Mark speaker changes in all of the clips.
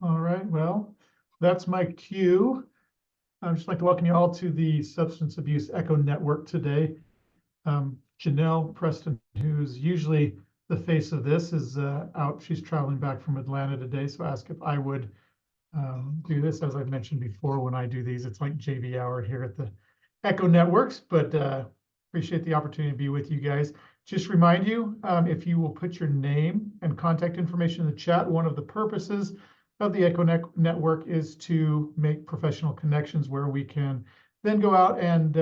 Speaker 1: All right, well, that's my cue. I'd just like to welcome you all to the Substance Abuse Echo Network today. Janelle Preston, who's usually the face of this, is out. She's traveling back from Atlanta today, so asked if I would do this. As I've mentioned before, when I do these, it's like JV hour here at the Echo Networks, but appreciate the opportunity to be with you guys. Just remind you, if you will put your name and contact information in the chat, one of the purposes of the Echo Network is to make professional connections where we can then go out and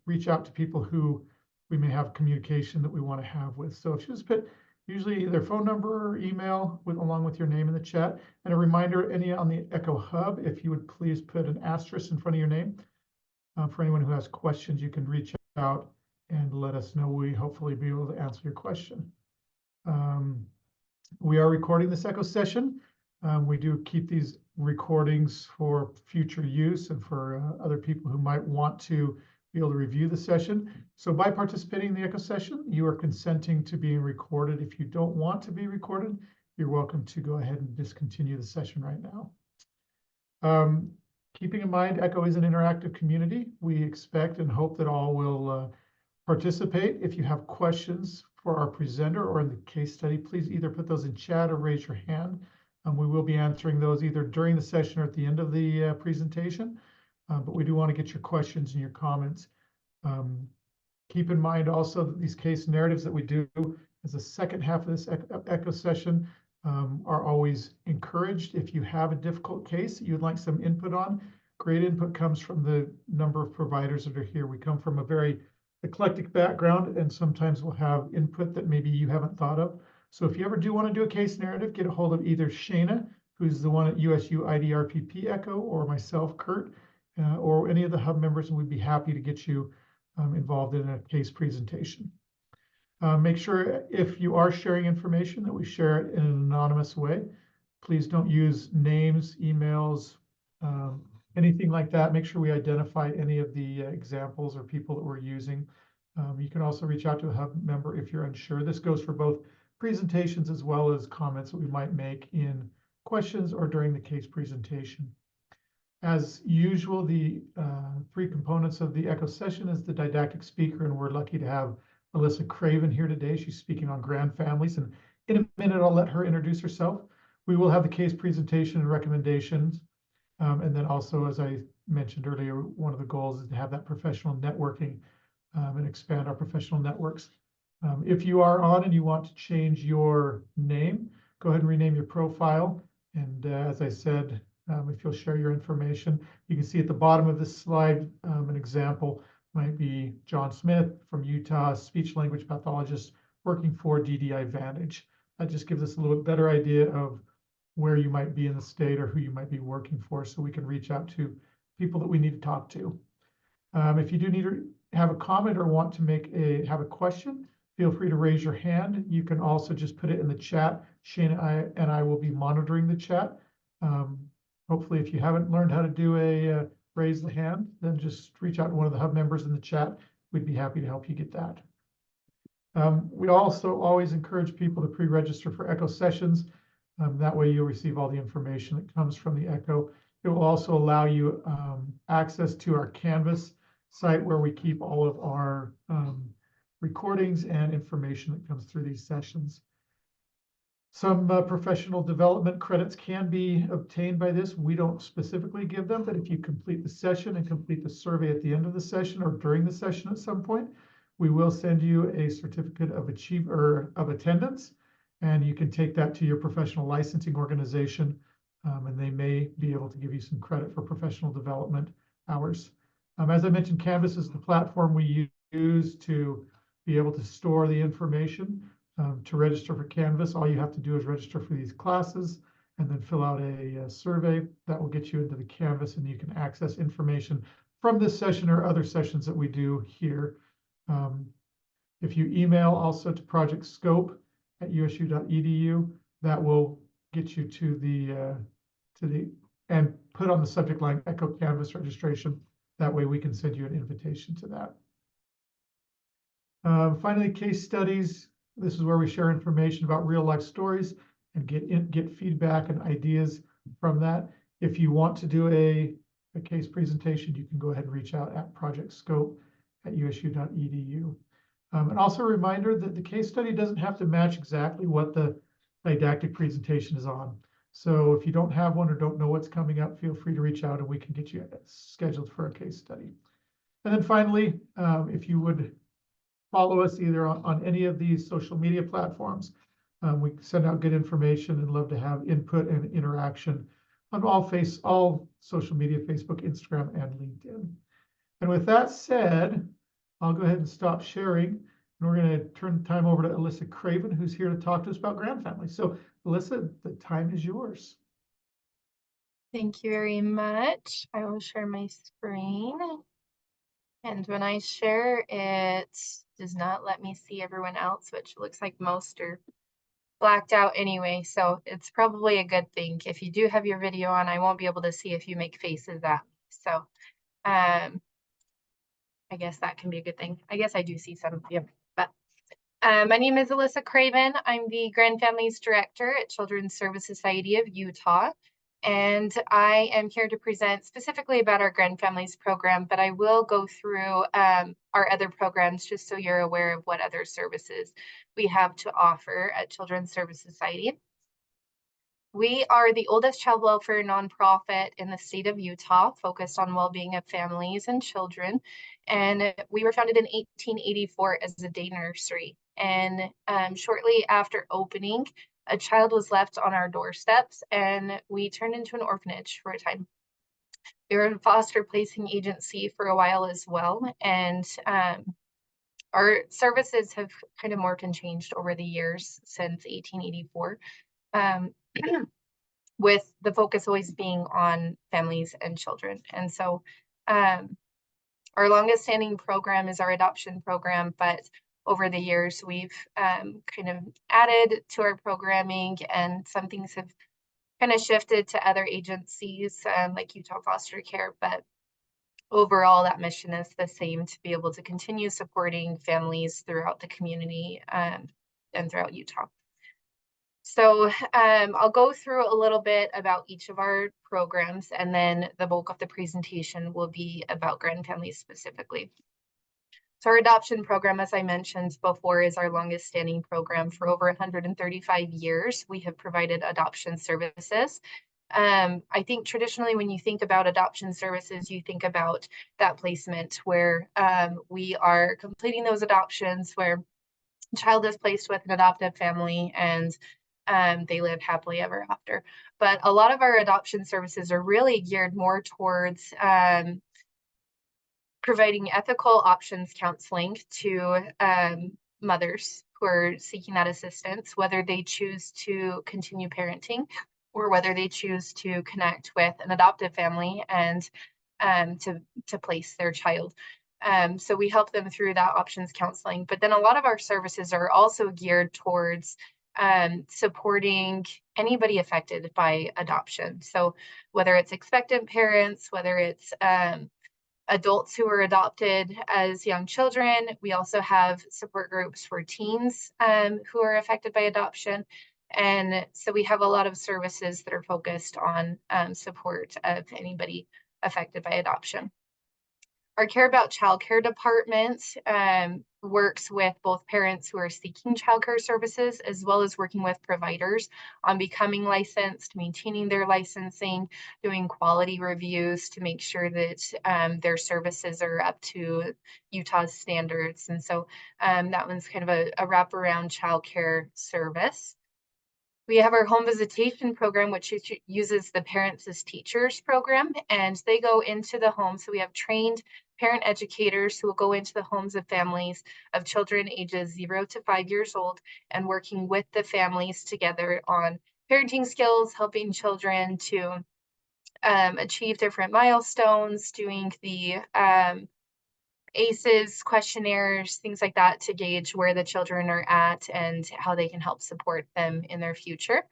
Speaker 1: reach out to people who we may have communication that we want to have with. So if you just put usually either phone number or email along with your name in the chat, and a reminder, any on the Echo Hub, if you would please put an asterisk in front of your name. For anyone who has questions, you can reach out and let us know. We hopefully be able to answer your question. We are recording this Echo session. We do keep these recordings for future use and for other people who might want to be able to review the session. So by participating in the Echo session, you are consenting to being recorded. If you don't want to be recorded, you're welcome to go ahead and discontinue the session right now. Keeping in mind, Echo is an interactive community. We expect and hope that all will participate. If you have questions for our presenter or in the case study, please either put those in chat or raise your hand. We will be answering those either during the session or at the end of the presentation. But we do want to get your questions and your comments. Keep in mind also that these case narratives that we do as the second half of this Echo session are always encouraged. If you have a difficult case that you'd like some input on, great input comes from the number of providers that are here. We come from a very eclectic background, and sometimes we'll have input that maybe you haven't thought of. So if you ever do want to do a case narrative, get a hold of either Shana, who's the one at USU IDRPP Echo, or myself, Kurt, or any of the hub members, and we'd be happy to get you involved in a case presentation. Make sure if you are sharing information that we share it in an anonymous way. Please don't use names, emails, anything like that. Make sure we identify any of the examples or people that we're using. You can also reach out to a hub member if you're unsure. This goes for both presentations as well as comments that we might make in questions or during the case presentation. As usual, the three components of the Echo session is the didactic speaker, and we're lucky to have Alyssa Craven here today. She's speaking on Grandfamilies, and in a minute I'll let her introduce herself. We will have the case presentation and recommendations, and then also, as I mentioned earlier, one of the goals is to have that professional networking and expand our professional networks. If you are on and you want to change your name, go ahead and rename your profile. And as I said, if you'll share your information, you can see at the bottom of this slide, an example might be John Smith from Utah, speech language pathologist working for DDI Vantage. That just gives us a little bit better idea of where you might be in the state or who you might be working for, so we can reach out to people that we need to talk to. If you do need to have a comment or want to have a question, feel free to raise your hand. You can also just put it in the chat. Shana and I will be monitoring the chat. Hopefully, if you haven't learned how to do a raise the hand, then just reach out to one of the hub members in the chat. We'd be happy to help you get that. We also always encourage people to pre-register for Echo sessions. That way you'll receive all the information that comes from the Echo. It will also allow you access to our Canvas site where we keep all of our recordings and information that comes through these sessions. Some professional development credits can be obtained by this. We don't specifically give them, but if you complete the session and complete the survey at the end of the session or during the session at some point, we will send you a certificate of attendance, and you can take that to your professional licensing organization, and they may be able to give you some credit for professional development hours. As I mentioned, Canvas is the platform we use to be able to store the information. To register for Canvas, all you have to do is register for these classes and then fill out a survey that will get you into the Canvas, and you can access information from this session or other sessions that we do here. If you email also to projectscope@usu.edu, that will get you to the and put on the subject line Echo Canvas registration. That way we can send you an invitation to that. Finally, case studies. This is where we share information about real life stories and get feedback and ideas from that. If you want to do a case presentation, you can go ahead and reach out at projectscope@usu.edu. And also a reminder that the case study doesn't have to match exactly what the didactic presentation is on. So if you don't have one or don't know what's coming up, feel free to reach out and we can get you scheduled for a case study. And then finally, if you would follow us either on any of these social media platforms, we send out good information and love to have input and interaction on all social media, Facebook, Instagram, and LinkedIn. And with that said, I'll go ahead and stop sharing. And we're going to turn the time over to Alyssa Craven, who's here to talk to us about Grandfamilies. So Alyssa, the time is yours.
Speaker 2: Thank you very much. I will share my screen. And when I share, it does not let me see everyone else, which looks like most are blacked out anyway. So it's probably a good thing. If you do have your video on, I won't be able to see if you make faces at me. So I guess that can be a good thing. I guess I do see some of you, but my name is Alyssa Craven. I'm the Grandfamilies Director at Children's Service Society of Utah. And I am here to present specifically about our Grandfamilies program, but I will go through our other programs just so you're aware of what other services we have to offer at Children's Service Society. We are the oldest child welfare nonprofit in the state of Utah, focused on well-being of families and children. And we were founded in 1884 as a day nursery. And shortly after opening, a child was left on our doorsteps and we turned into an orphanage for a time. We were a foster placing agency for a while as well. And our services have kind of morphed and changed over the years since 1884. With the focus always being on families and children. And so our longest standing program is our adoption program, but over the years we've kind of added to our programming, and some things have kind of shifted to other agencies like Utah Foster Care, but overall that mission is the same, to be able to continue supporting families throughout the community and throughout Utah. So I'll go through a little bit about each of our programs, and then the bulk of the presentation will be about Grandfamilies specifically. So our adoption program, as I mentioned before, is our longest standing program. For over 135 years, we have provided adoption services. I think traditionally when you think about adoption services, you think about that placement where we are completing those adoptions, where a child is placed with an adoptive family and they live happily ever after. But a lot of our adoption services are really geared more towards providing ethical options counseling to mothers who are seeking that assistance, whether they choose to continue parenting or whether they choose to connect with an adoptive family and to place their child. So we help them through that options counseling. But then a lot of our services are also geared towards supporting anybody affected by adoption. So whether it's expectant parents, whether it's adults who were adopted as young children, we also have support groups for teens who are affected by adoption. And so we have a lot of services that are focused on support of anybody affected by adoption. Our Care About Childcare department works with both parents who are seeking childcare services, as well as working with providers on becoming licensed, maintaining their licensing, doing quality reviews to make sure that their services are up to Utah's standards. And so that one's kind of a wraparound childcare service. We have our home visitation program, which uses the Parents as Teachers program, and they go into the home. So we have trained parent educators who will go into the homes of families of children ages 0 to 5 years old and working with the families together on parenting skills, helping children to achieve different milestones, doing the ACEs, questionnaires, things like that to gauge where the children are at and how they can help support them in their future.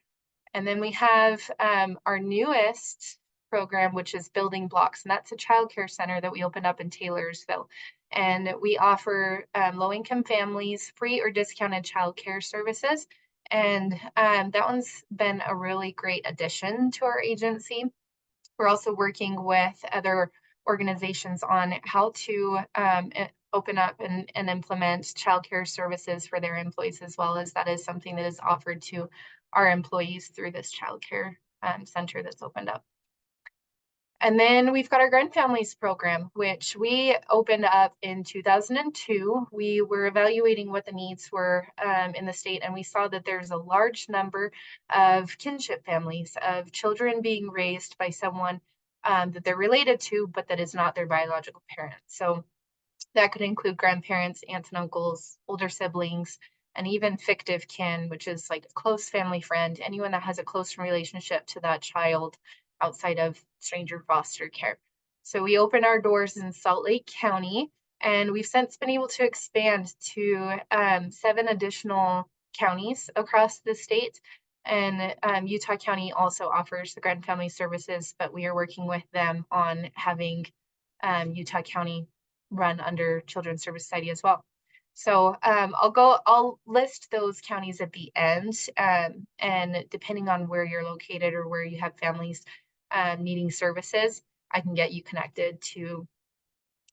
Speaker 2: And then we have our newest program, which is Building Blocks, and that's a childcare center that we opened up in Taylorsville. And we offer low-income families free or discounted childcare services. And that one's been a really great addition to our agency. We're also working with other organizations on how to open up and implement childcare services for their employees, as well as that is something that is offered to our employees through this childcare center that's opened up. And then we've got our Grandfamilies program, which we opened up in 2002. We were evaluating what the needs were in the state, and we saw that there's a large number of kinship families, of children being raised by someone that they're related to, but that is not their biological parent. So that could include grandparents, aunts and uncles, older siblings, and even fictive kin, which is like a close family friend, anyone that has a close relationship to that child outside of stranger foster care. So we opened our doors in Salt Lake County, and we've since been able to expand to 7 additional counties across the state. And Utah County also offers the Grandfamily services, but we are working with them on having Utah County run under Children's Service Society as well. So I'll list those counties at the end, and depending on where you're located or where you have families needing services, I can get you connected to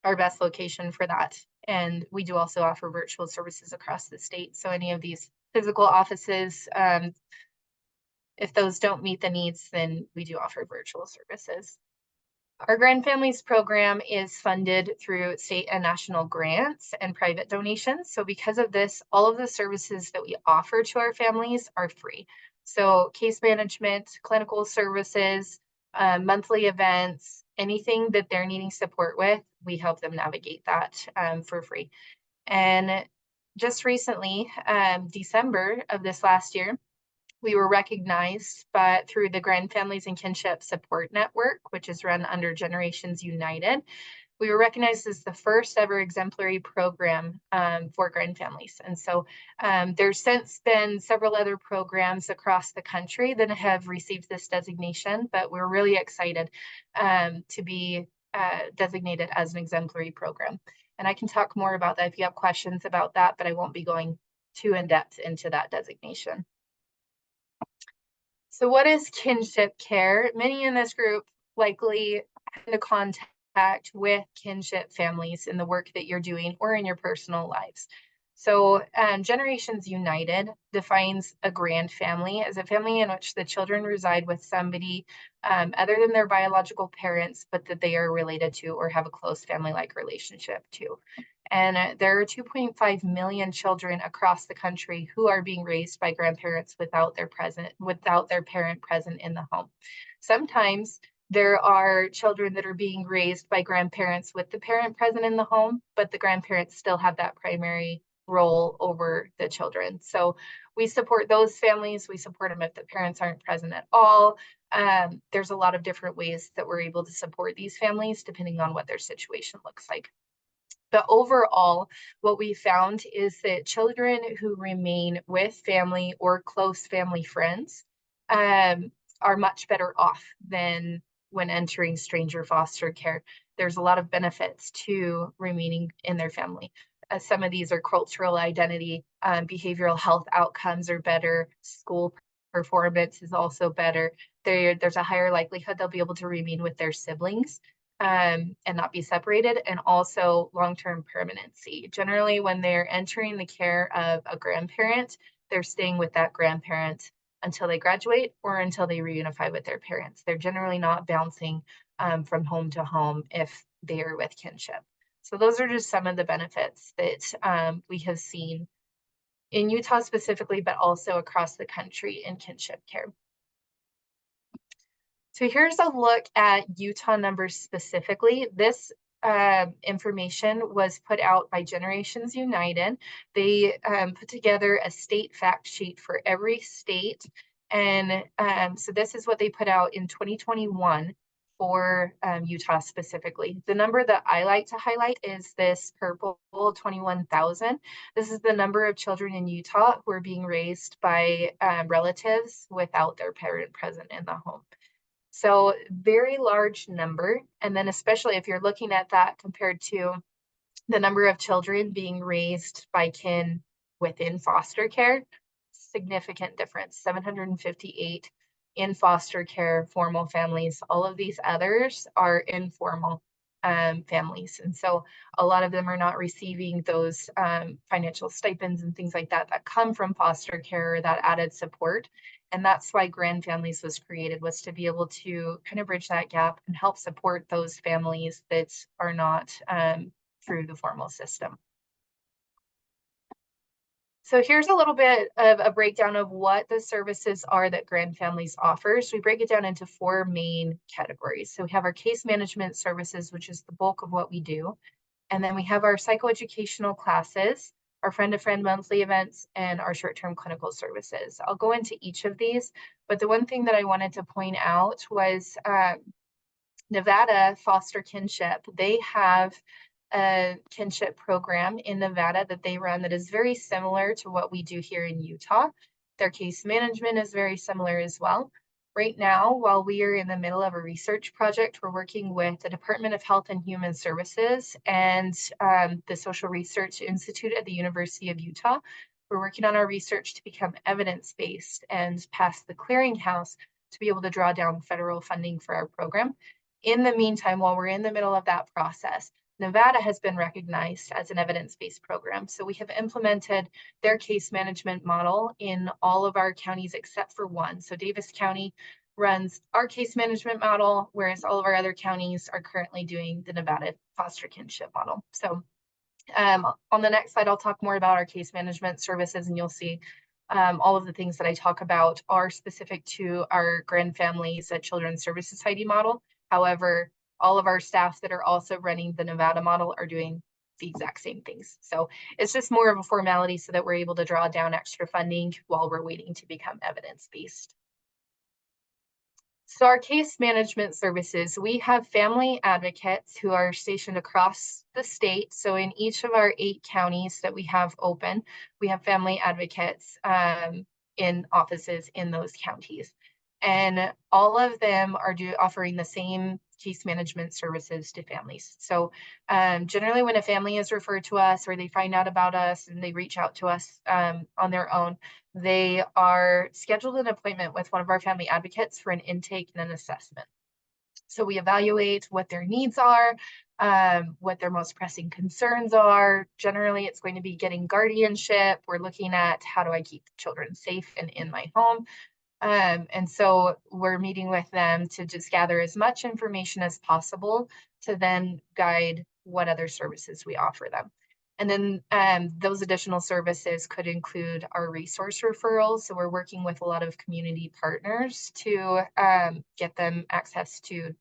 Speaker 2: our best location for that. And we do also offer virtual services across the state. So any of these physical offices, if those don't meet the needs, then we do offer virtual services. Our Grandfamilies program is funded through state and national grants and private donations. So because of this, all of the services that we offer to our families are free. So case management, clinical services, monthly events, anything that they're needing support with, we help them navigate that for free. And just recently, December of this last year, we were recognized through the Grandfamilies and Kinship Support Network, which is run under Generations United. We were recognized as the first ever exemplary program for grandfamilies. And so there's since been several other programs across the country that have received this designation, but we're really excited to be designated as an exemplary program. And I can talk more about that if you have questions about that, but I won't be going too in depth into that designation. So what is kinship care? Many in this group likely come into contact with kinship families in the work that you're doing or in your personal lives. So Generations United defines a grand family as a family in which the children reside with somebody other than their biological parents, but that they are related to or have a close family-like relationship to. And there are 2.5 million children across the country who are being raised by grandparents without their parent present in the home. Sometimes there are children that are being raised by grandparents with the parent present in the home, but the grandparents still have that primary role over the children. So we support those families. We support them if the parents aren't present at all. There's a lot of different ways that we're able to support these families depending on what their situation looks like. But overall, what we found is that children who remain with family or close family friends are much better off than when entering stranger foster care. There's a lot of benefits to remaining in their family. Some of these are cultural identity, behavioral health outcomes are better, school performance is also better. There's a higher likelihood they'll be able to remain with their siblings and not be separated, and also long-term permanency. Generally, when they're entering the care of a grandparent, they're staying with that grandparent until they graduate or until they reunify with their parents. They're generally not bouncing from home to home if they are with kinship. So those are just some of the benefits that we have seen in Utah specifically, but also across the country in kinship care. So here's a look at Utah numbers specifically. This information was put out by Generations United. They put together a state fact sheet for every state. And so this is what they put out in 2021 for Utah specifically. The number that I like to highlight is this purple 21,000. This is the number of children in Utah who are being raised by relatives without their parent present in the home. So very large number. And then especially if you're looking at that compared to the number of children being raised by kin within foster care, significant difference, 758 in foster care, formal families. All of these others are informal families. And so a lot of them are not receiving those financial stipends and things like that that come from foster care or that added support. And that's why Grandfamilies was created, was to be able to kind of bridge that gap and help support those families that are not through the formal system. So here's a little bit of a breakdown of what the services are that Grandfamilies offers. We break it down into 4 main categories. So we have our case management services, which is the bulk of what we do. And then we have our psychoeducational classes, our friend-to-friend monthly events, and our short-term clinical services. I'll go into each of these, but the one thing that I wanted to point out was Nevada Foster Kinship. They have a kinship program in Nevada that they run that is very similar to what we do here in Utah. Their case management is very similar as well. Right now, while we are in the middle of a research project, we're working with the Department of Health and Human Services and the Social Research Institute at the University of Utah. We're working on our research to become evidence-based and pass the clearinghouse to be able to draw down federal funding for our program. In the meantime, while we're in the middle of that process, Nevada has been recognized as an evidence-based program. So we have implemented their case management model in all of our counties except for one. So Davis County runs our case management model, whereas all of our other counties are currently doing the Nevada foster kinship model. So on the next slide, I'll talk more about our case management services, and you'll see all of the things that I talk about are specific to our Grandfamilies Children's Service Society model. However, all of our staff that are also running the Nevada model are doing the exact same things. So it's just more of a formality so that we're able to draw down extra funding while we're waiting to become evidence-based. So our case management services, we have family advocates who are stationed across the state. So in each of our 8 counties that we have open, we have family advocates in offices in those counties. And all of them are offering the same case management services to families. So generally when a family is referred to us or they find out about us and they reach out to us on their own, they are scheduled an appointment with one of our family advocates for an intake and an assessment. So we evaluate what their needs are, what their most pressing concerns are. Generally, it's going to be getting guardianship. We're looking at how do I keep children safe and in my home. And so we're meeting with them to just gather as much information as possible to then guide what other services we offer them. And then those additional services could include our resource referrals. So we're working with a lot of community partners to get them access to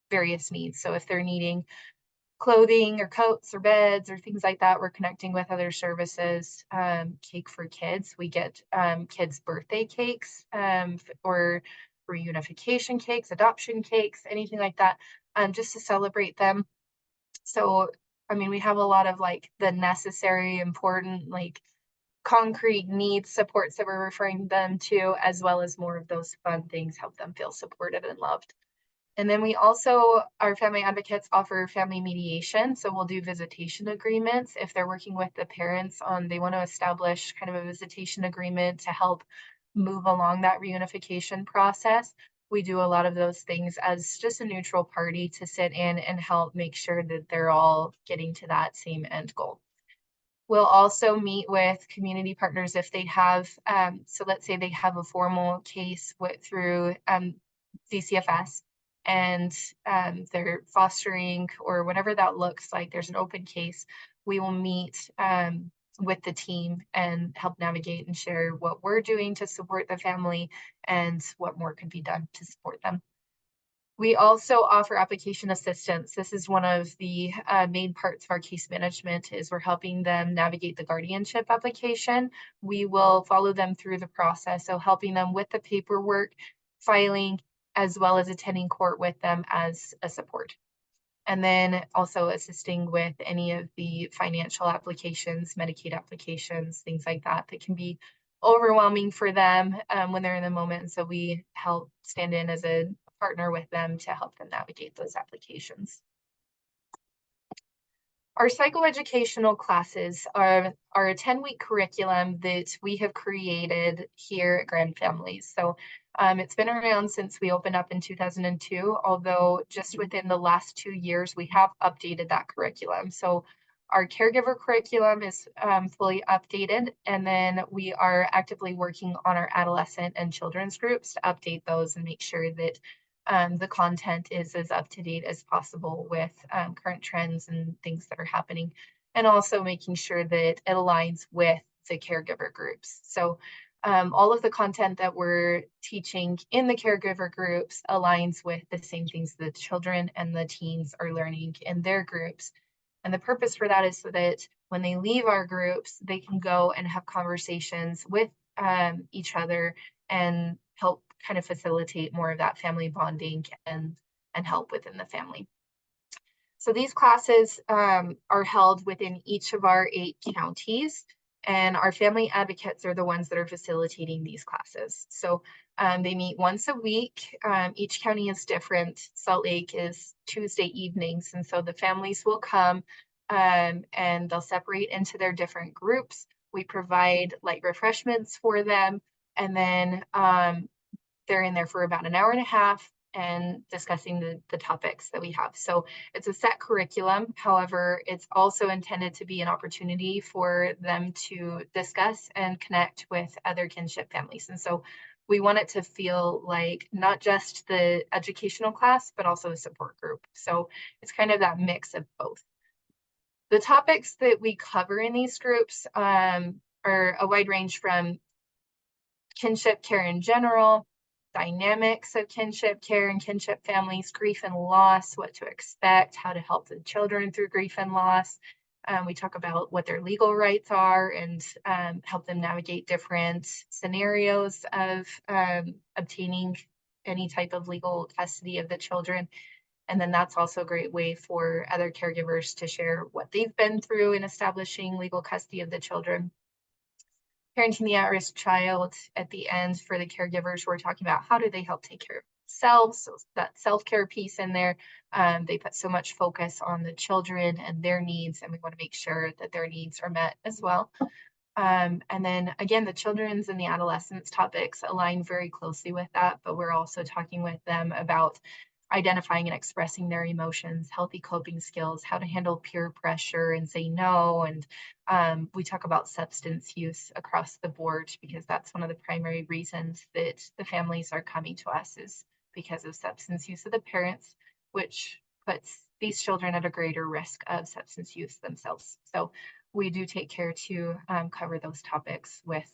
Speaker 2: various needs. So if they're needing clothing or coats or beds or things like that, we're connecting with other services. Cake for kids, we get kids' birthday cakes or reunification cakes, adoption cakes, anything like that, just to celebrate them. So, I mean, we have a lot of like the necessary, important, like concrete needs supports that we're referring them to, as well as more of those fun things, help them feel supported and loved. And then we also, our family advocates offer family mediation. So we'll do visitation agreements if they're working with the parents on, they want to establish kind of a visitation agreement to help move along that reunification process. We do a lot of those things as just a neutral party to sit in and help make sure that they're all getting to that same end goal. We'll also meet with community partners if they have, so let's say they have a formal case through DCFS. And they're fostering or whatever that looks like, there's an open case, we will meet with the team and help navigate and share what we're doing to support the family and what more could be done to support them. We also offer application assistance. This is one of the main parts of our case management is we're helping them navigate the guardianship application. We will follow them through the process, so helping them with the paperwork, filing, as well as attending court with them as a support. And then also assisting with any of the financial applications, Medicaid applications, things like that, that can be overwhelming for them when they're in the moment. So we help stand in as a partner with them to help them navigate those applications. Our psychoeducational classes are a 10-week curriculum that we have created here at Grandfamilies. So it's been around since we opened up in 2002, although just within the last 2 years, we have updated that curriculum. So our caregiver curriculum is fully updated, and then we are actively working on our adolescent and children's groups to update those and make sure that the content is as up to date as possible with current trends and things that are happening, and also making sure that it aligns with the caregiver groups. So all of the content that we're teaching in the caregiver groups aligns with the same things the children and the teens are learning in their groups. And the purpose for that is so that when they leave our groups, they can go and have conversations with each other and help kind of facilitate more of that family bonding and help within the family. So these classes are held within each of our 8 counties, and our family advocates are the ones that are facilitating these classes. So they meet once a week. Each county is different. Salt Lake is Tuesday evenings, and so the families will come and they'll separate into their different groups. We provide light refreshments for them, and then they're in there for about an hour and a half and discussing the topics that we have. So it's a set curriculum. However, it's also intended to be an opportunity for them to discuss and connect with other kinship families. And so we want it to feel like not just the educational class, but also a support group. So it's kind of that mix of both. The topics that we cover in these groups are a wide range from kinship care in general, dynamics of kinship care and kinship families, grief and loss, what to expect, how to help the children through grief and loss. We talk about what their legal rights are and help them navigate different scenarios of obtaining any type of legal custody of the children. And then that's also a great way for other caregivers to share what they've been through in establishing legal custody of the children. Parenting the at-risk child, at the end for the caregivers, we're talking about how do they help take care of themselves. So that self-care piece in there, they put so much focus on the children and their needs, and we want to make sure that their needs are met as well. And then again, the children's and the adolescents topics align very closely with that, but we're also talking with them about identifying and expressing their emotions, healthy coping skills, how to handle peer pressure and say no. And we talk about substance use across the board because that's one of the primary reasons that the families are coming to us is because of substance use of the parents, which puts these children at a greater risk of substance use themselves. So we do take care to cover those topics with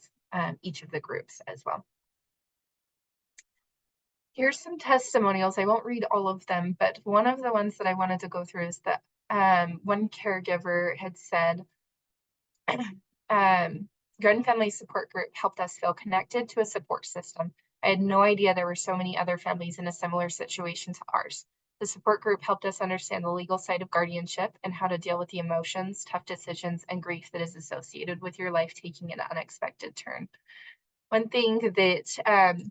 Speaker 2: each of the groups as well. Here's some testimonials. I won't read all of them, but one of the ones that I wanted to go through is that one caregiver had said, Grandfamily support group helped us feel connected to a support system. I had no idea there were so many other families in a similar situation to ours. The support group helped us understand the legal side of guardianship and how to deal with the emotions, tough decisions, and grief that is associated with your life taking an unexpected turn. One thing that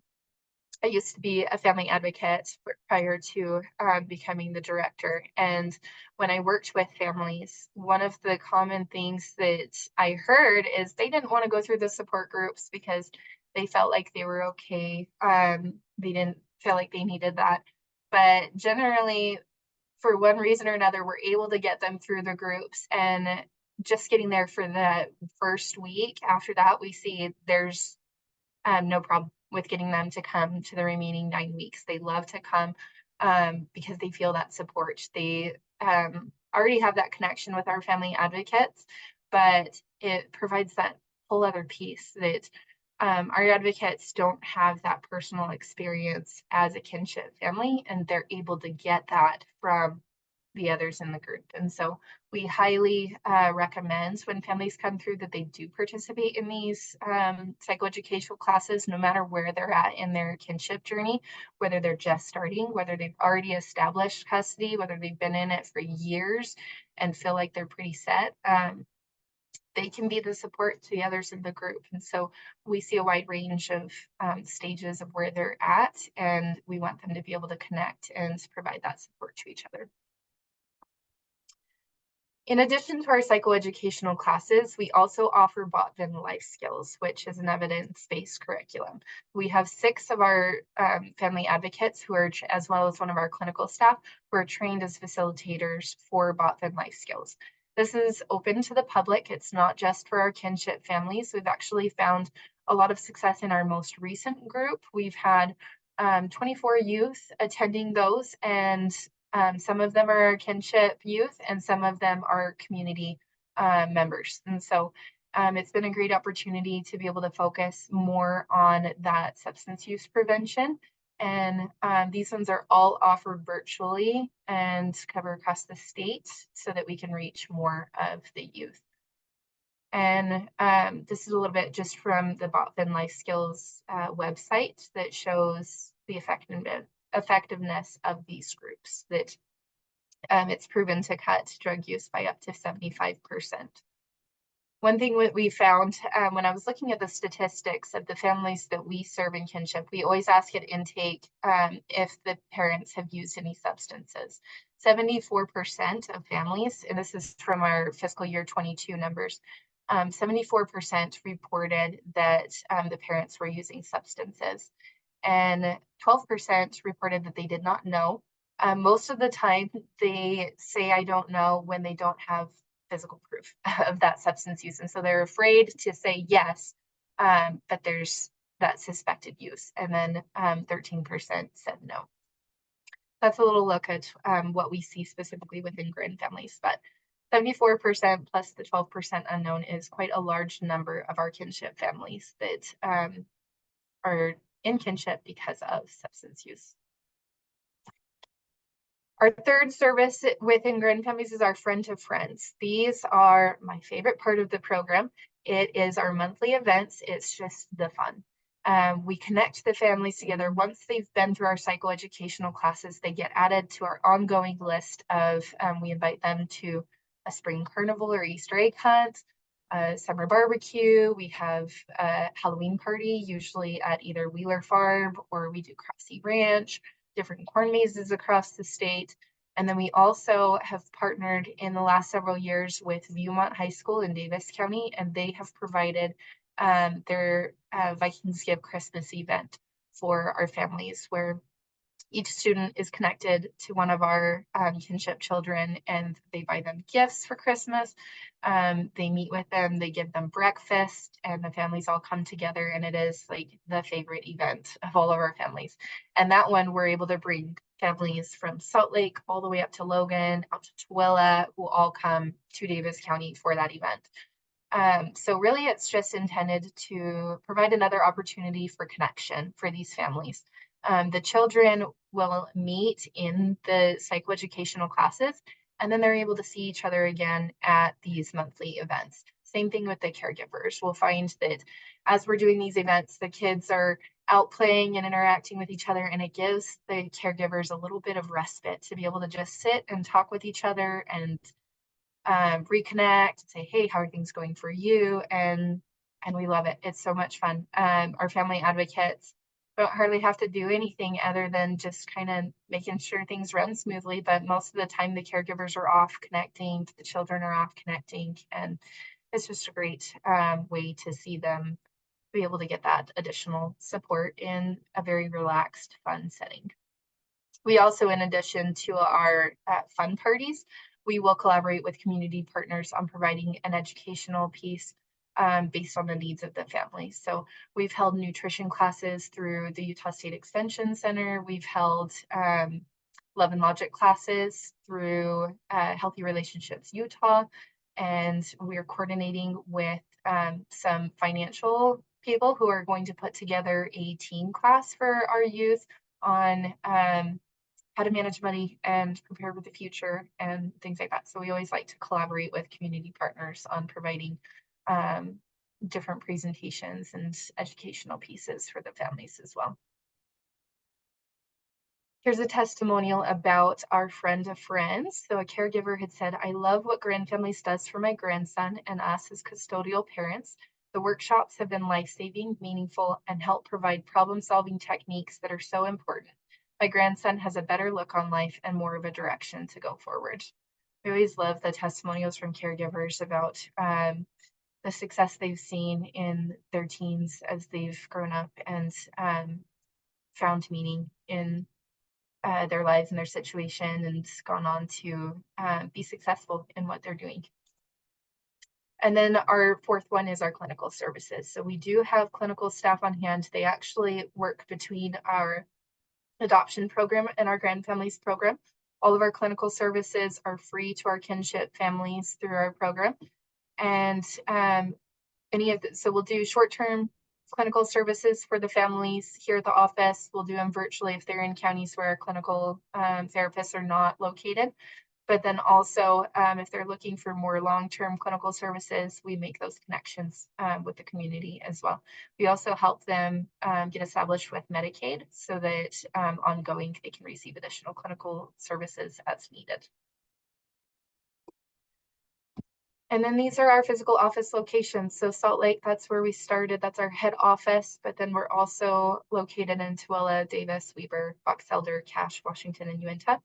Speaker 2: I used to be a family advocate prior to becoming the director. And when I worked with families, one of the common things that I heard is they didn't want to go through the support groups because they felt like they were okay. They didn't feel like they needed that. But generally, for one reason or another, we're able to get them through the groups. And just getting there for the first week, after that, we see there's no problem with getting them to come to the remaining 9 weeks. They love to come because they feel that support. They already have that connection with our family advocates, but it provides that whole other piece that our advocates don't have that personal experience as a kinship family, and they're able to get that from the others in the group. And so we highly recommend when families come through that they do participate in these psychoeducational classes, no matter where they're at in their kinship journey, whether they're just starting, whether they've already established custody, whether they've been in it for years and feel like they're pretty set. They can be the support to the others in the group. And so we see a wide range of stages of where they're at, and we want them to be able to connect and provide that support to each other. In addition to our psychoeducational classes, we also offer Botvan life skills, which is an evidence-based curriculum. We have 6 of our family advocates who are, as well as one of our clinical staff, who are trained as facilitators for Botvan life skills. This is open to the public. It's not just for our kinship families. We've actually found a lot of success in our most recent group. We've had 24 youth attending those, and some of them are kinship youth and some of them are community members. And so it's been a great opportunity to be able to focus more on that substance use prevention. And these ones are all offered virtually and cover across the state so that we can reach more of the youth. And this is a little bit just from the Botvan Life Skills website that shows the effectiveness of these groups, that it's proven to cut drug use by up to 75%. One thing that we found when I was looking at the statistics of the families that we serve in kinship, we always ask at intake if the parents have used any substances. 74% of families, and this is from our fiscal year 22 numbers, 74% reported that the parents were using substances, and 12% reported that they did not know. Most of the time, they say, I don't know, when they don't have physical proof of that substance use. And so they're afraid to say yes, but there's that suspected use. And then 13% said no. That's a little look at what we see specifically within Grandfamilies, but 74% plus the 12% unknown is quite a large number of our kinship families that are in kinship because of substance use. Our third service within Grandfamilies is our Friend to Friends. These are my favorite part of the program. It is our monthly events. It's just the fun. We connect the families together. Once they've been through our psychoeducational classes, they get added to our ongoing list of, we invite them to a spring carnival or Easter egg hunt, a summer barbecue. We have a Halloween party, usually at either Wheeler Farm or we do Crossy Ranch, different corn mazes across the state. And then we also have partnered in the last several years with Viewmont High School in Davis County, and they have provided their Vikings Give Christmas event for our families, where each student is connected to one of our kinship children, and they buy them gifts for Christmas. They meet with them, they give them breakfast, and the families all come together, and it is like the favorite event of all of our families. And that one, we're able to bring families from Salt Lake all the way up to Logan, out to Tooele, who all come to Davis County for that event. So really, it's just intended to provide another opportunity for connection for these families. The children will meet in the psychoeducational classes, and then they're able to see each other again at these monthly events. Same thing with the caregivers. We'll find that as we're doing these events, the kids are out playing and interacting with each other, and it gives the caregivers a little bit of respite to be able to just sit and talk with each other and reconnect, say, hey, how are things going for you? And we love it. It's so much fun. Our family advocates don't hardly have to do anything other than just kind of making sure things run smoothly. But most of the time, the caregivers are off connecting, the children are off connecting, and it's just a great way to see them be able to get that additional support in a very relaxed, fun setting. We also, in addition to our fun parties, we will collaborate with community partners on providing an educational piece based on the needs of the family. So we've held nutrition classes through the Utah State Extension Center. We've held Love and Logic classes through Healthy Relationships Utah. And we're coordinating with some financial people who are going to put together a team class for our youth on how to manage money and prepare for the future and things like that. So we always like to collaborate with community partners on providing different presentations and educational pieces for the families as well. Here's a testimonial about our Friend of Friends. So a caregiver had said, I love what Grandfamilies does for my grandson and us as custodial parents. The workshops have been life-saving, meaningful, and help provide problem-solving techniques that are so important. My grandson has a better look on life and more of a direction to go forward. We always love the testimonials from caregivers about the success they've seen in their teens as they've grown up and found meaning in their lives and their situation and gone on to be successful in what they're doing. And then our fourth one is our clinical services. So we do have clinical staff on hand. They actually work between our adoption program and our Grandfamilies program. All of our clinical services are free to our kinship families through our program. And so we'll do short-term clinical services for the families here at the office. We'll do them virtually if they're in counties where our clinical therapists are not located. But then also, if they're looking for more long-term clinical services, we make those connections with the community as well. We also help them get established with Medicaid so that ongoing they can receive additional clinical services as needed. And then these are our physical office locations. So Salt Lake, that's where we started. That's our head office, but then we're also located in Tooele, Davis, Weber, Box Elder, Cache, Washington, and Uinta.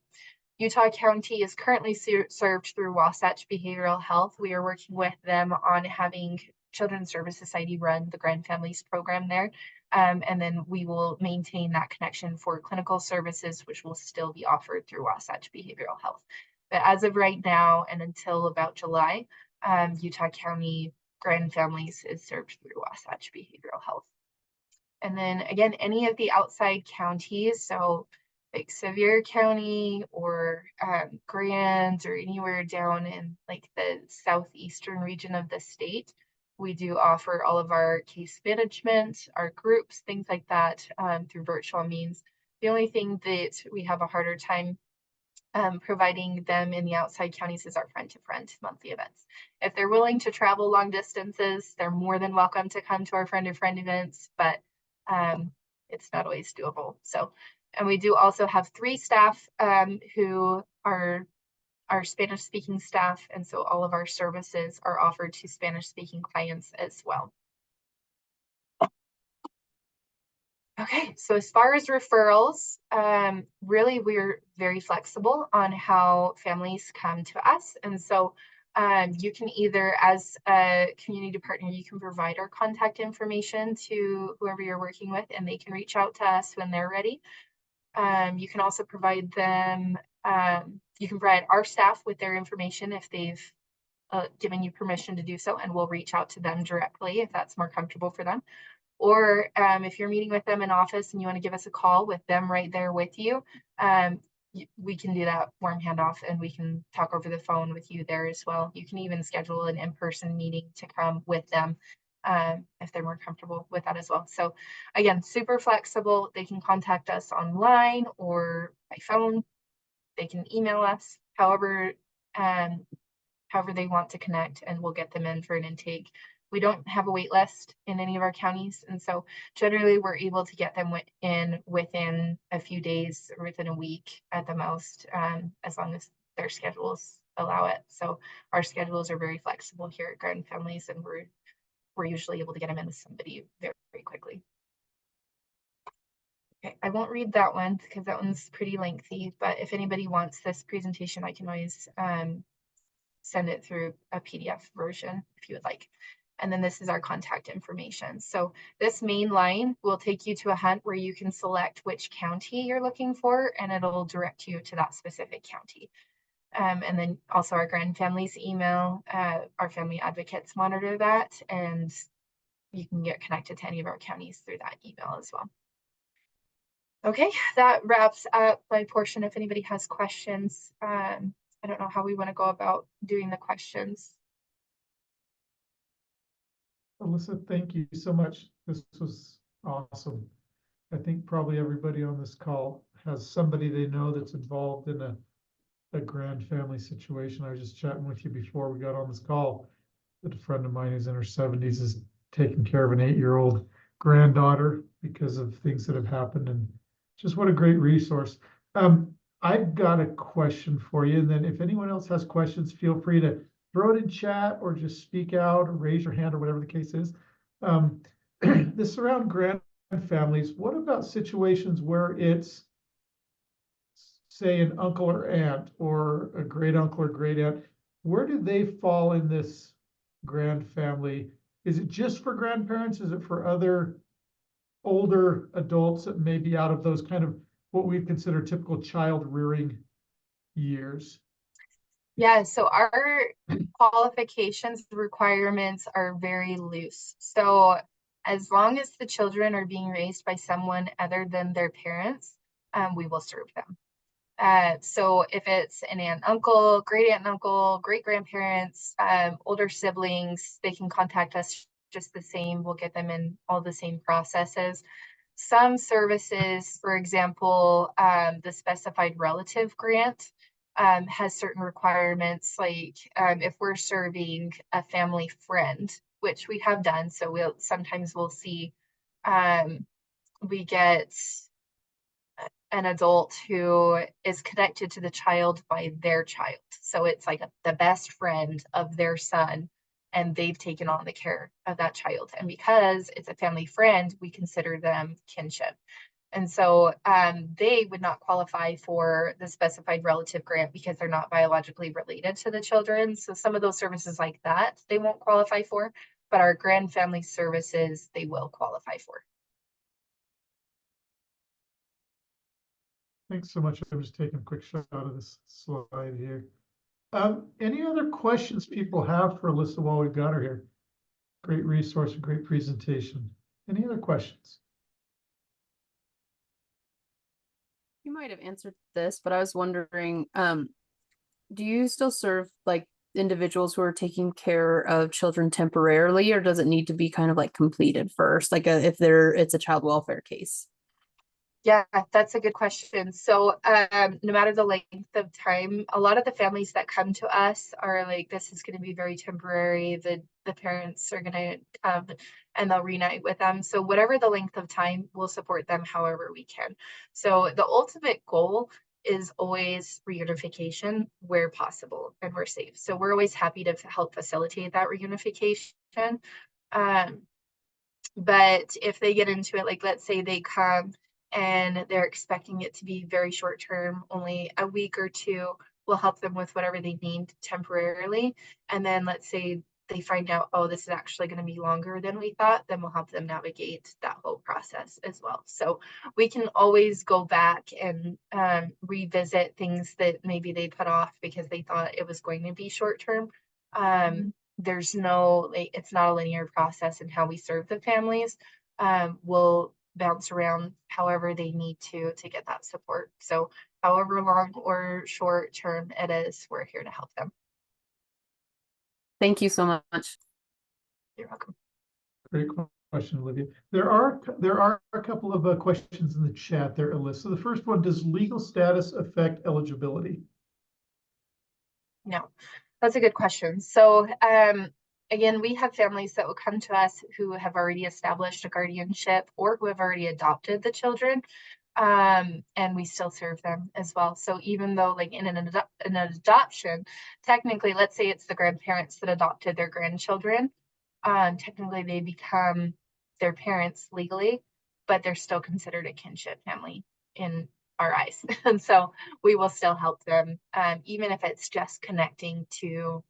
Speaker 2: Utah County is currently served through Wasatch Behavioral Health. We are working with them on having Children's Service Society run the Grandfamilies program there. And then we will maintain that connection for clinical services, which will still be offered through Wasatch Behavioral Health. But as of right now and until about July, Utah County Grandfamilies is served through Wasatch Behavioral Health. And then again, any of the outside counties, so like Sevier County or Grand or anywhere down in like the southeastern region of the state, we do offer all of our case management, our groups, things like that through virtual means. The only thing that we have a harder time providing them in the outside counties is our friend-to-friend monthly events. If they're willing to travel long distances, they're more than welcome to come to our friend-to-friend events, but it's not always doable. So, and we do also have 3 staff who are our Spanish-speaking staff, and so all of our services are offered to Spanish-speaking clients as well. Okay, so as far as referrals, really we're very flexible on how families come to us. And so you can either, as a community partner, you can provide our contact information to whoever you're working with and they can reach out to us when they're ready. You can also provide them, you can provide our staff with their information if they've given you permission to do so, and we'll reach out to them directly if that's more comfortable for them. Or if you're meeting with them in office and you want to give us a call with them right there with you, we can do that warm handoff and we can talk over the phone with you there as well. You can even schedule an in-person meeting to come with them if they're more comfortable with that as well. So again, super flexible. They can contact us online or by phone. They can email us, however they want to connect, and we'll get them in for an intake. We don't have a wait list in any of our counties. And so generally we're able to get them in within a few days or within a week at the most, as long as their schedules allow it. So our schedules are very flexible here at Grandfamilies, and we're usually able to get them in with somebody very, very quickly. Okay, I won't read that one because that one's pretty lengthy, but if anybody wants this presentation, I can always send it through a PDF version if you would like. And then this is our contact information. So this main line will take you to a hunt where you can select which county you're looking for, and it'll direct you to that specific county. And then also our Grandfamilies email, our family advocates monitor that, and you can get connected to any of our counties through that email as well. Okay, that wraps up my portion. If anybody has questions, I don't know how we want to go about doing the questions.
Speaker 1: Alyssa, thank you so much. This was awesome. I think probably everybody on this call has somebody they know that's involved in a grand family situation. I was just chatting with you before we got on this call that a friend of mine who's in her 70s is taking care of an 8-year-old granddaughter because of things that have happened, and just what a great resource. I've got a question for you, and then if anyone else has questions, feel free to throw it in chat or just speak out or raise your hand or whatever the case is. This around grand families, what about situations where it's say an uncle or aunt or a great uncle or great aunt, where do they fall in this grand family? Is it just for grandparents? Is it for other older adults that may be out of those kind of what we consider typical child rearing years?
Speaker 2: Yeah, so our qualifications requirements are very loose. So as long as the children are being raised by someone other than their parents, we will serve them. So if it's an aunt, uncle, great uncle, great grandparents, older siblings, they can contact us just the same. We'll get them in all the same processes. Some services, for example, the specified relative grant has certain requirements, like if we're serving a family friend, which we have done. So we'll see we get an adult who is connected to the child by their child. So it's like the best friend of their son, and they've taken on the care of that child. And because it's a family friend, we consider them kinship. And so they would not qualify for the specified relative grant because they're not biologically related to the children. So some of those services like that, they won't qualify for, but our grand family services, they will qualify for.
Speaker 1: Thanks so much. I'm just taking a quick shot of this slide here. Any other questions people have for Alyssa while we've got her here? Great resource, a great presentation. Any other questions?
Speaker 3: You might have answered this, but I was wondering, do you still serve like individuals who are taking care of children temporarily, or does it need to be kind of like completed first, like if it's a child welfare case?
Speaker 2: Yeah, that's a good question. So no matter the length of time, a lot of the families that come to us are like, this is going to be very temporary. The parents are going to come and they'll reunite with them. So whatever the length of time, we'll support them however we can. So the ultimate goal is always reunification where possible and we're safe. So we're always happy to help facilitate that reunification. But if they get into it, like let's say they come and they're expecting it to be very short term, only a week or two, we'll help them with whatever they need temporarily. And then let's say they find out, oh, this is actually going to be longer than we thought, then we'll help them navigate that whole process as well. So we can always go back and revisit things that maybe they put off because they thought it was going to be short term. There's no, it's not a linear process in how we serve the families. We'll bounce around however they need to get that support. So however long or short term it is, we're here to help them.
Speaker 3: Thank you so much.
Speaker 2: You're welcome.
Speaker 1: Great question, Olivia. There are a couple of questions in the chat there, Alyssa. The first one, does legal status affect eligibility?
Speaker 2: No, that's a good question. So again, we have families that will come to us who have already established a guardianship or who have already adopted the children, and we still serve them as well. So even though like in an adoption, technically, let's say it's the grandparents that adopted their grandchildren, technically they become their parents legally, but they're still considered a kinship family in our eyes. And so we will still help them, even if it's just connecting to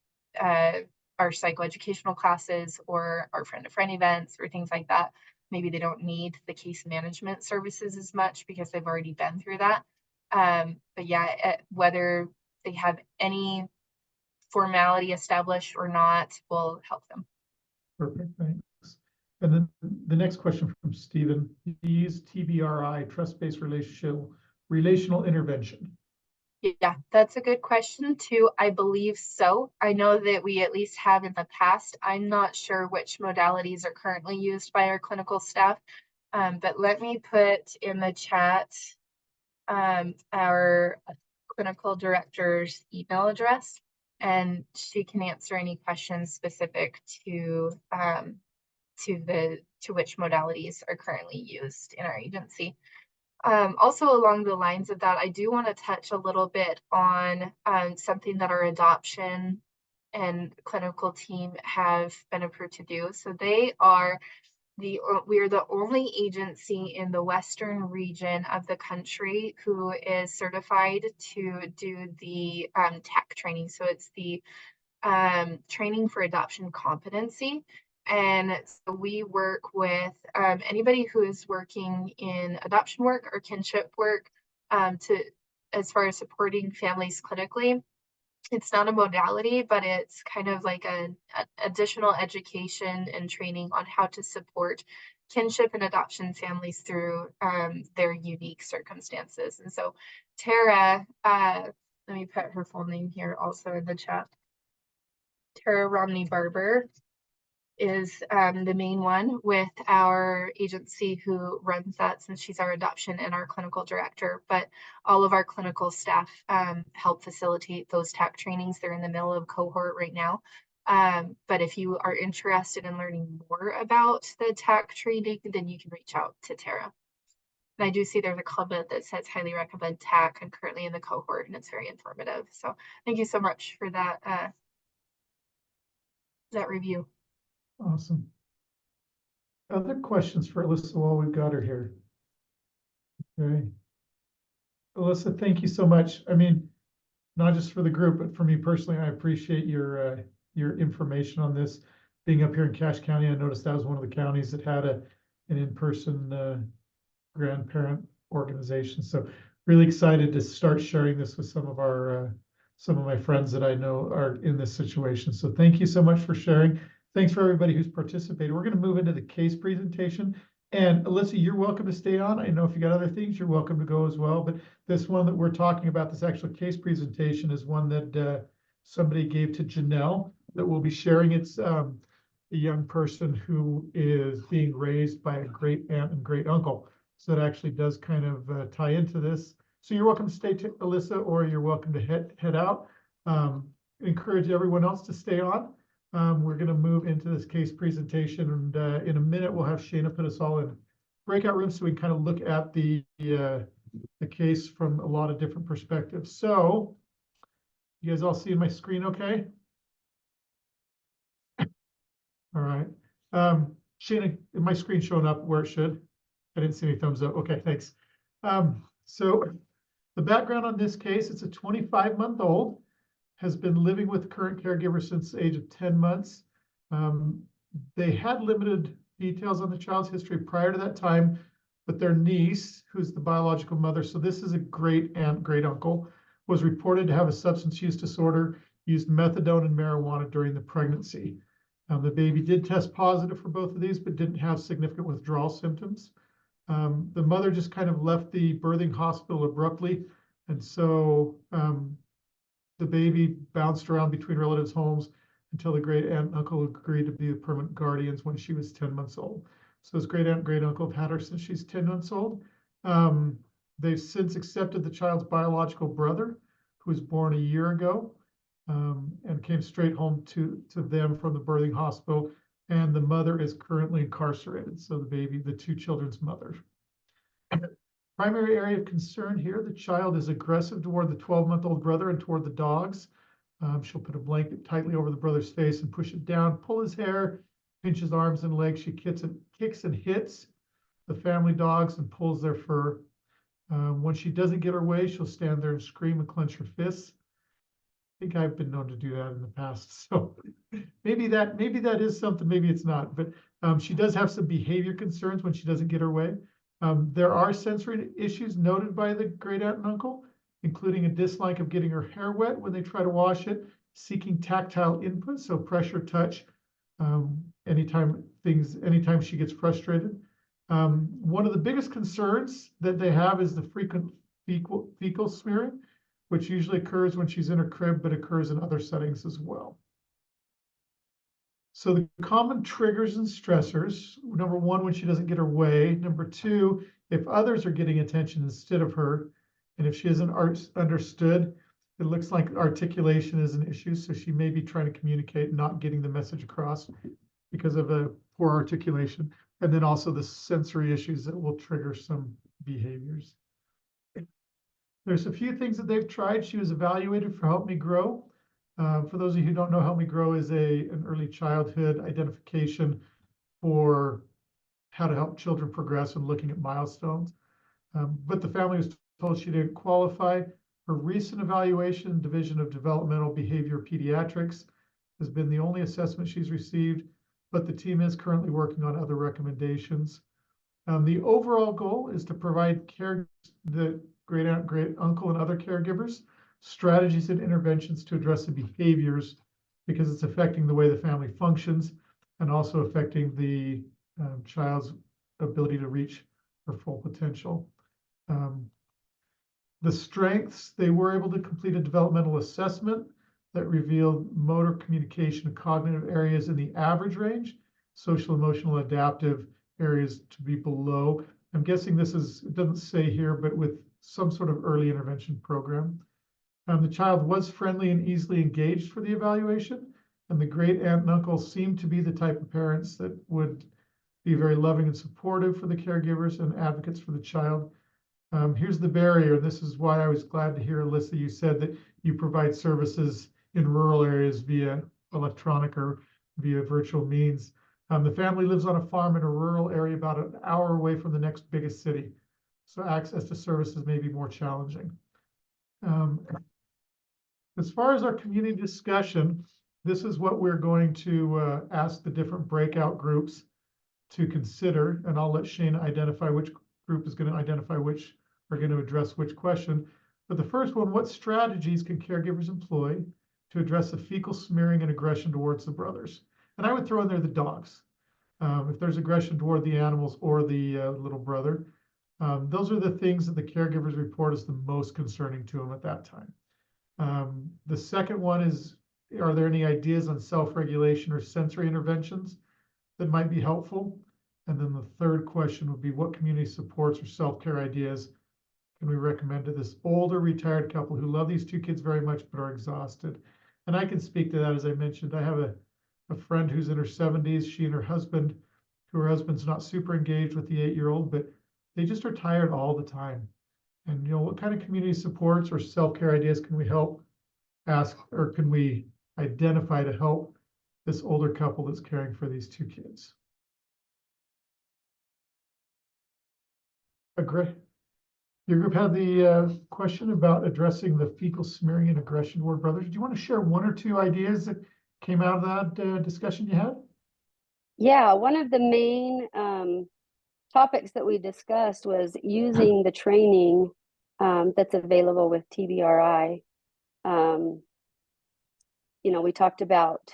Speaker 2: our psychoeducational classes or our friend-to-friend events or things like that. Maybe they don't need the case management services as much because they've already been through that. But yeah, whether they have any formality established or not, will help them.
Speaker 1: Perfect, thanks. And then the next question from Stephen, is TBRI, trust-based relational intervention?
Speaker 2: Yeah, that's a good question too. I believe so. I know that we at least have in the past. I'm not sure which modalities are currently used by our clinical staff, but let me put in the chat our clinical director's email address, and she can answer any questions specific to which modalities are currently used in our agency. Also along the lines of that, I do want to touch a little bit on something that our adoption and clinical team have been approved to do. So they are we are the only agency in the western region of the country who is certified to do the TAC training. So it's the training for adoption competency. And so we work with anybody who is working in adoption work or kinship work as far as supporting families clinically. It's not a modality, but it's kind of like an additional education and training on how to support kinship and adoption families through their unique circumstances. And so Tara, let me put her full name here also in the chat. Tara Romney Barber is the main one with our agency who runs that, since she's our adoption and our clinical director. But all of our clinical staff help facilitate those TAC trainings. They're in the middle of cohort right now. But if you are interested in learning more about the TAC training, then you can reach out to Tara. And I do see there's a comment that says highly recommend TAC. I'm currently in the cohort and it's very informative. So thank you so much for that review.
Speaker 1: Awesome. Other questions for Alyssa while we've got her here? Okay. Alyssa, thank you so much. I mean, not just for the group, but for me personally, I appreciate your information on this. Being up here in Cache County, I noticed that was one of the counties that had an in-person grandparent organization. So really excited to start sharing this with some of my friends that I know are in this situation. So thank you so much for sharing. Thanks for everybody who's participated. We're going to move into the case presentation. And Alyssa, you're welcome to stay on. I know if you got other things, you're welcome to go as well. But this one that we're talking about, this actual case presentation, is one that somebody gave to Janelle that we'll be sharing. It's a young person who is being raised by a great aunt and great uncle. So it actually does kind of tie into this. So you're welcome to stay, Alyssa, or you're welcome to head out. Encourage everyone else to stay on. We're going to move into this case presentation, and in a minute we'll have Shayna put us all in breakout rooms so we can kind of look at the case from a lot of different perspectives. So you guys all see my screen okay? All right. Shayna, is my screen showing up where it should? I didn't see any thumbs up. Okay, thanks. So the background on this case, it's a 25-month-old. Has been living with the current caregiver since the age of 10 months. They had limited details on the child's history prior to that time, but their niece, who's the biological mother, so this is a great aunt, great uncle, was reported to have a substance use disorder, used methadone and marijuana during the pregnancy. The baby did test positive for both of these, but didn't have significant withdrawal symptoms. The mother just kind of left the birthing hospital abruptly, and so the baby bounced around between relatives' homes until the great aunt and uncle agreed to be the permanent guardians when she was 10 months old. So his great aunt and great uncle have had her since she's 10 months old. They've since accepted the child's biological brother, who was born a year ago, and came straight home to them from the birthing hospital. And the mother is currently incarcerated. So the two children's mother. Primary area of concern here, the child is aggressive toward the 12-month-old brother and toward the dogs. She'll put a blanket tightly over the brother's face and push it down, pull his hair, pinch his arms and legs. She kicks and hits the family dogs and pulls their fur. When she doesn't get her way, she'll stand there and scream and clench her fists. I think I've been known to do that in the past. So maybe that is something, maybe it's not. But she does have some behavior concerns when she doesn't get her way. There are sensory issues noted by the great aunt and uncle, including a dislike of getting her hair wet when they try to wash it, seeking tactile input, so pressure, touch, anytime she gets frustrated. One of the biggest concerns that they have is the frequent fecal smearing, which usually occurs when she's in her crib, but occurs in other settings as well. So the common triggers and stressors, number one, when she doesn't get her way. Number two, if others are getting attention instead of her, and if she isn't understood, it looks like articulation is an issue. So she may be trying to communicate, not getting the message across because of a poor articulation. And then also the sensory issues that will trigger some behaviors. There's a few things that they've tried. She was evaluated for Help Me Grow. For those of you who don't know, Help Me Grow is an early childhood identification for how to help children progress and looking at milestones. But the family was told she didn't qualify. Her recent evaluation, Division of Developmental Behavior Pediatrics, has been the only assessment she's received, but the team is currently working on other recommendations. The overall goal is to provide the great aunt, great uncle, and other caregivers strategies and interventions to address the behaviors, because it's affecting the way the family functions and also affecting the child's ability to reach her full potential. The strengths, they were able to complete a developmental assessment that revealed motor, communication, and cognitive areas in the average range, social, emotional, adaptive areas to be below. I'm guessing this is, it doesn't say here, but with some sort of early intervention program. The child was friendly and easily engaged for the evaluation, and the great aunt and uncle seemed to be the type of parents that would be very loving and supportive for the caregivers and advocates for the child. Here's the barrier. This is why I was glad to hear, Alyssa, you said that you provide services in rural areas via electronic or via virtual means. The family lives on a farm in a rural area about an hour away from the next biggest city, so access to services may be more challenging. As far as our community discussion, this is what we're going to ask the different breakout groups to consider, and I'll let Shana identify which group is going to identify which are going to address which question. But the first one, what strategies can caregivers employ to address the fecal smearing and aggression towards the brothers? And I would throw in there the dogs. If there's aggression toward the animals or the little brother, those are the things that the caregivers report as the most concerning to them at that time. The second one is, are there any ideas on self-regulation or sensory interventions that might be helpful? And then the third question would be, what community supports or self-care ideas can we recommend to this older retired couple who love these two kids very much but are exhausted? And I can speak to that. As I mentioned, I have a friend who's in her 70s. She and her husband, her husband's not super engaged with the 8-year-old, but they just are tired all the time. And what kind of community supports or self-care ideas can we help ask, or can we identify to help this older couple that's caring for these two kids? Great. Your group had the question about addressing the fecal smearing and aggression toward brothers. Do you want to share one or two ideas that came out of that discussion you had?
Speaker 4: Yeah, one of the main topics that we discussed was using the training that's available with TBRI. We talked about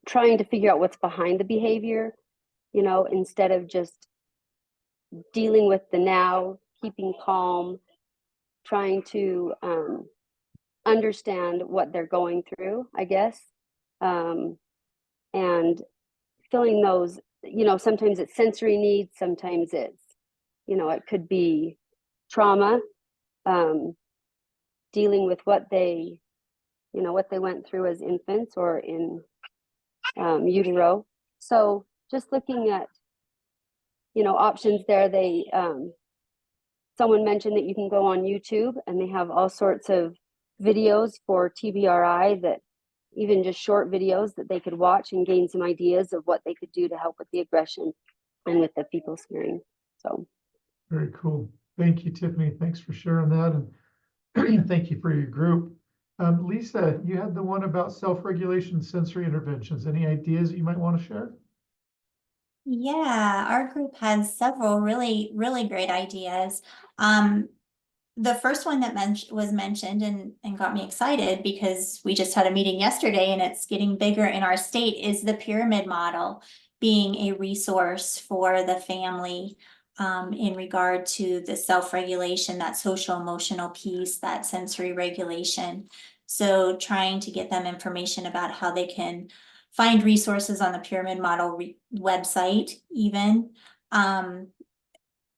Speaker 4: trying to figure out what's behind the behavior, instead of just dealing with the now, keeping calm, trying to understand what they're going through, I guess, and filling those, sometimes it's sensory needs, sometimes it's, it could be trauma, dealing with what they went through as infants or in utero. So just looking at, options there. Someone mentioned that you can go on YouTube and they have all sorts of videos for TBRI, that even just short videos that they could watch and gain some ideas of what they could do to help with the aggression and with the fecal smearing. So
Speaker 1: very cool. Thank you, Tiffany. Thanks for sharing that. And thank you for your group. Lisa, you had the one about self-regulation and sensory interventions. Any ideas that you might want to share?
Speaker 5: Yeah, our group has several really, really great ideas. The first one that was mentioned and got me excited, because we just had a meeting yesterday and it's getting bigger in our state, is the pyramid model being a resource for the family in regard to the self-regulation, that social emotional piece, that sensory regulation. So trying to get them information about how they can find resources on the pyramid model website even.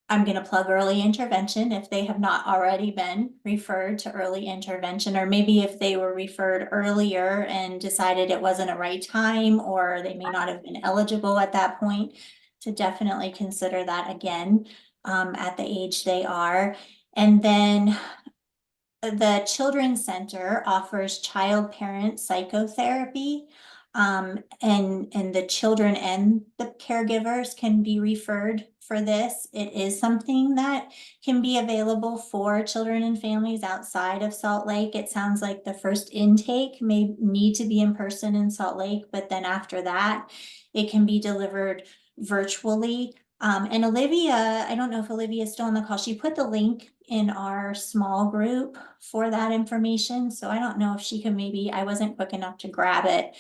Speaker 5: I'm going to plug early intervention if they have not already been referred to early intervention, or maybe if they were referred earlier and decided it wasn't a right time, or they may not have been eligible at that point, to definitely consider that again at the age they are. And then the Children's Center offers child parent psychotherapy. And the children and the caregivers can be referred for this. It is something that can be available for children and families outside of Salt Lake. It sounds like the first intake may need to be in person in Salt Lake, but then after that, it can be delivered virtually. And Olivia, I don't know if Olivia is still on the call. She put the link in our small group for that information. So I don't know if she can maybe, I wasn't quick enough to grab it.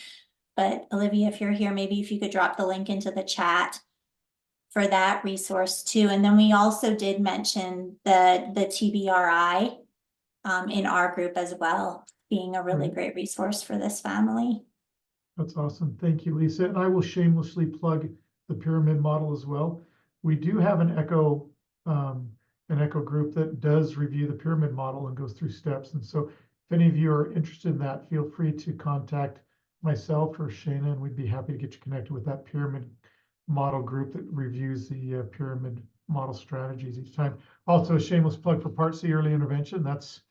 Speaker 5: But Olivia, if you're here, maybe if you could drop the link into the chat for that resource too. And then we also did mention the TBRI in our group as well, being a really great resource for this family.
Speaker 1: That's awesome. Thank you, Lisa. And I will shamelessly plug the pyramid model as well. We do have an ECHO group that does review the pyramid model and goes through steps. And so if any of you are interested in that, feel free to contact myself or Shayna, and we'd be happy to get you connected with that pyramid model group that reviews the pyramid model strategies each time. Also, a shameless plug for Part C early intervention. That's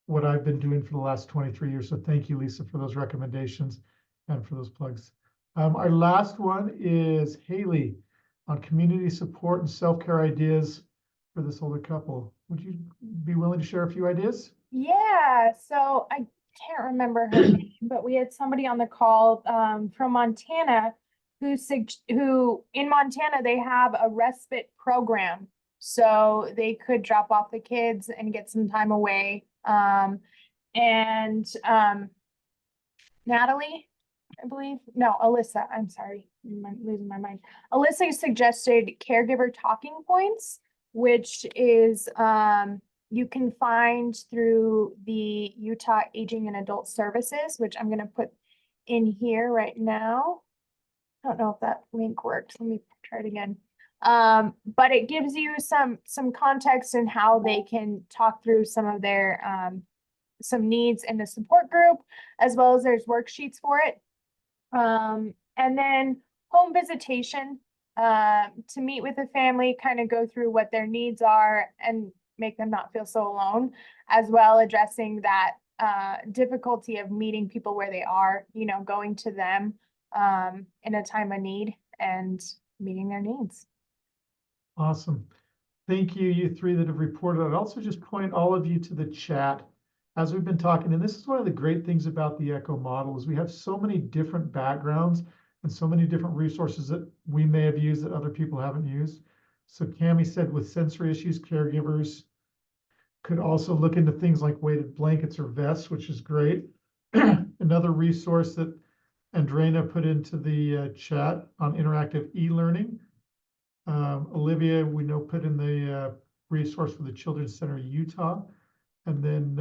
Speaker 1: what I've been doing for the last 23 years. So thank you, Lisa, for those recommendations and for those plugs. Our last one is Haley on community support and self-care ideas for this older couple. Would you be willing to share a few ideas?
Speaker 6: Yeah, so I can't remember her name, but we had somebody on the call from Montana who in Montana they have a respite program, so they could drop off the kids and get some time away. Natalie, I believe, no, Alyssa, I'm sorry, I'm losing my mind. Alyssa suggested caregiver talking points, which is you can find through the Utah Aging and Adult Services, which I'm going to put in here right now. I don't know if that link works. Let me try it again. But it gives you some context in how they can talk through some of their some needs in the support group, as well as there's worksheets for it. And then home visitation to meet with the family, kind of go through what their needs are and make them not feel so alone, as well addressing that difficulty of meeting people where they are, you know, going to them in a time of need and meeting their needs.
Speaker 1: Awesome. Thank you, you three that have reported. I'd also just point all of you to the chat as we've been talking. And this is one of the great things about the ECHO model is we have so many different backgrounds and so many different resources that we may have used that other people haven't used. So Cammie said with sensory issues, caregivers could also look into things like weighted blankets or vests, which is great. Another resource that Andrena put into the chat on interactive e-learning. Olivia, we know, put in the resource for the Children's Center Utah. And then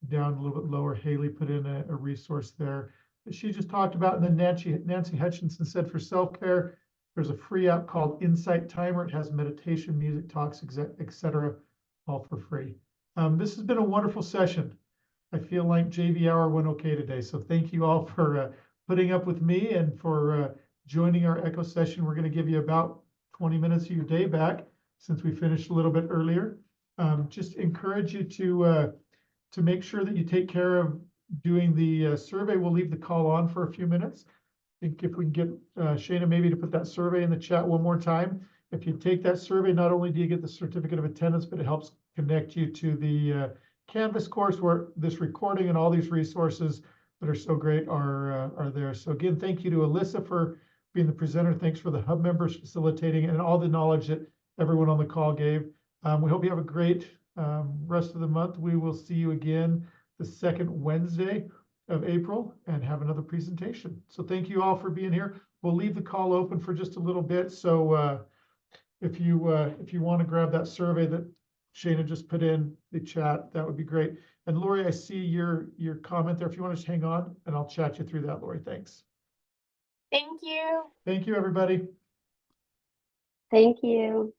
Speaker 1: down a little bit lower, Haley put in a resource there that she just talked about. And then Nancy Hutchinson said for self-care, there's a free app called Insight Timer. It has meditation, music, talks, etc., all for free. This has been a wonderful session. I feel like JV Hour went okay today. So thank you all for putting up with me and for joining our ECHO session. We're going to give you about 20 minutes of your day back since we finished a little bit earlier. Just encourage you to make sure that you take care of doing the survey. We'll leave the call on for a few minutes. I think if we can get Shayna maybe to put that survey in the chat one more time. If you take that survey, not only do you get the certificate of attendance, but it helps connect you to the Canvas course where this recording and all these resources that are so great are there. So again, thank you to Alyssa for being the presenter. Thanks for the hub members facilitating and all the knowledge that everyone on the call gave. We hope you have a great rest of the month. We will see you again the second Wednesday of April and have another presentation. So thank you all for being here. We'll leave the call open for just a little bit. So if you want to grab that survey that Shayna just put in the chat, that would be great. And Lori, I see your comment there. If you want to just hang on and I'll chat you through that, Lori. Thanks.
Speaker 2: Thank you.
Speaker 1: Thank you, everybody.
Speaker 4: Thank you.